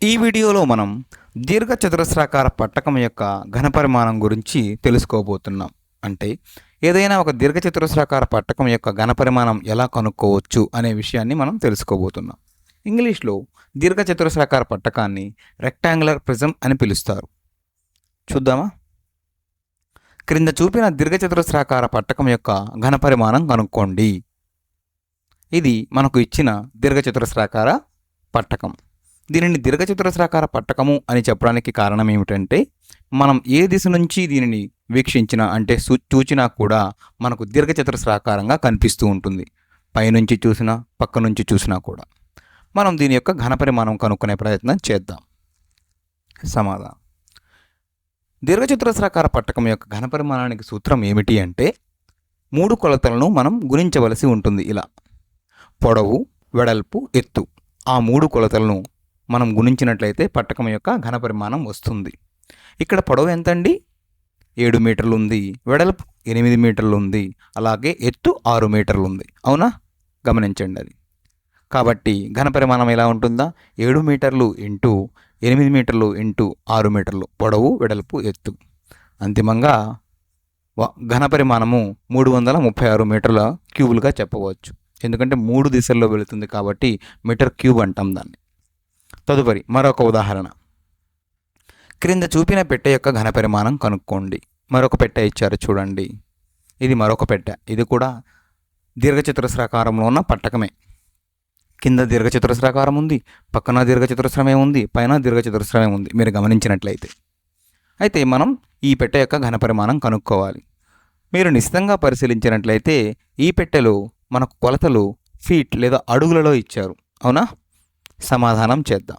ఈ వీడియోలో మనం దీర్ఘచతురస్రాకార పట్టకం యొక్క ఘనపరిమాణం గురించి తెలుసుకోబోతున్నాం. అంటే ఏదైనా ఒక దీర్ఘచతురస్రాకార పట్టకం యొక్క ఘనపరిమాణం ఎలా కనుక్కోవచ్చు అనే విషయాన్ని మనం తెలుసుకోబోతున్నాం. ఇంగ్లీష్లో దీర్ఘచతురస్రాకార పట్టకాన్ని రెక్టాంగులర్ ప్రిజం అని పిలుస్తారు. చూద్దామా? క్రింద చూపిన దీర్ఘచతురస్రాకార పట్టకం యొక్క ఘనపరిమాణం కనుక్కోండి. ఇది మనకు ఇచ్చిన దీర్ఘచతురస్రాకార పట్టకం. దీనిని దీర్ఘచతురస్రాకార పట్టకము అని చెప్పడానికి కారణం ఏమిటంటే, మనం ఏ దిశ నుంచి దీనిని వీక్షించినా అంటే చూచినా కూడా మనకు దీర్ఘచతురస్రాకారంగా కనిపిస్తూ ఉంటుంది. పైనుంచి చూసినా పక్క నుంచి చూసినా కూడా. మనం దీని యొక్క ఘనపరిమాణం కనుక్కునే ప్రయత్నం చేద్దాం. సమాధానం: దీర్ఘచతురస్రాకార పట్టకం యొక్క ఘనపరిమాణానికి సూత్రం ఏమిటి అంటే, 3 కొలతలను మనం గుణించవలసి ఉంటుంది. ఇలా పొడవు, వెడల్పు, ఎత్తు ఆ 3 కొలతలను మనం గుణించినట్లయితే పట్టకం యొక్క ఘనపరిమాణం వస్తుంది. ఇక్కడ పొడవు ఎంతండి? 7 మీటర్లు ఉంది. వెడల్పు 8 మీటర్లు ఉంది. అలాగే ఎత్తు 6 మీటర్లు ఉంది. అవునా? గమనించండి అది. కాబట్టి ఘనపరిమాణం ఎలా ఉంటుందా? 7 మీటర్లు ఇంటూ 8 మీటర్లు ఇంటూ 6 మీటర్లు పొడవు, వెడల్పు, ఎత్తు. అంతిమంగా ఘనపరిమాణము 336 మీటర్ల క్యూబులుగా చెప్పవచ్చు. ఎందుకంటే 3 దిశల్లో వెళుతుంది కాబట్టి మీటర్ క్యూబ్ అంటాం దాన్ని. తదుపరి మరొక ఉదాహరణ. క్రింద చూపిన పెట్టె యొక్క ఘనపరిమాణం కనుక్కోండి. మరొక పెట్టె ఇచ్చారు చూడండి. ఇది మరొక పెట్టె. ఇది కూడా దీర్ఘచతురస్రాకారంలో ఉన్న పట్టకమే. కింద దీర్ఘచతురస్రాకారం ఉంది, పక్కన దీర్ఘచతురస్రమే ఉంది, పైన దీర్ఘచతురస్రమే ఉంది మీరు గమనించినట్లయితే. అయితే మనం ఈ పెట్టె యొక్క ఘనపరిమాణం కనుక్కోవాలి. మీరు నిశితంగా పరిశీలించినట్లయితే ఈ పెట్టెలో మనకు కొలతలు ఫీట్ లేదా అడుగులలో ఇచ్చారు. అవునా? సమాధానం చేద్దాం.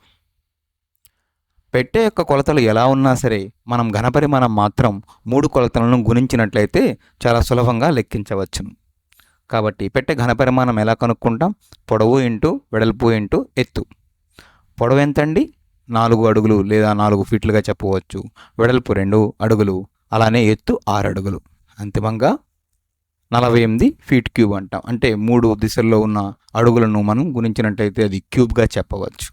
పెట్టె యొక్క కొలతలు ఎలా ఉన్నా సరే మనం ఘనపరిమాణం మాత్రం 3 కొలతలను గుణించినట్లయితే చాలా సులభంగా లెక్కించవచ్చును. కాబట్టి పెట్టె ఘనపరిమాణం ఎలా కనుక్కుంటాం? పొడవు ఇంటూ వెడల్పు ఇంటూ ఎత్తు. పొడవు ఎంతండి? 4 అడుగులు లేదా 4 ఫీట్లుగా చెప్పవచ్చు. వెడల్పు 2 అడుగులు, అలానే ఎత్తు 6 అడుగులు. అంతిమంగా 48 ఫీట్ క్యూబ్ అంటాం. అంటే 3 దిశల్లో ఉన్న అడుగులను మనం గుణించినట్లయితే అది క్యూబ్గా చెప్పవచ్చు.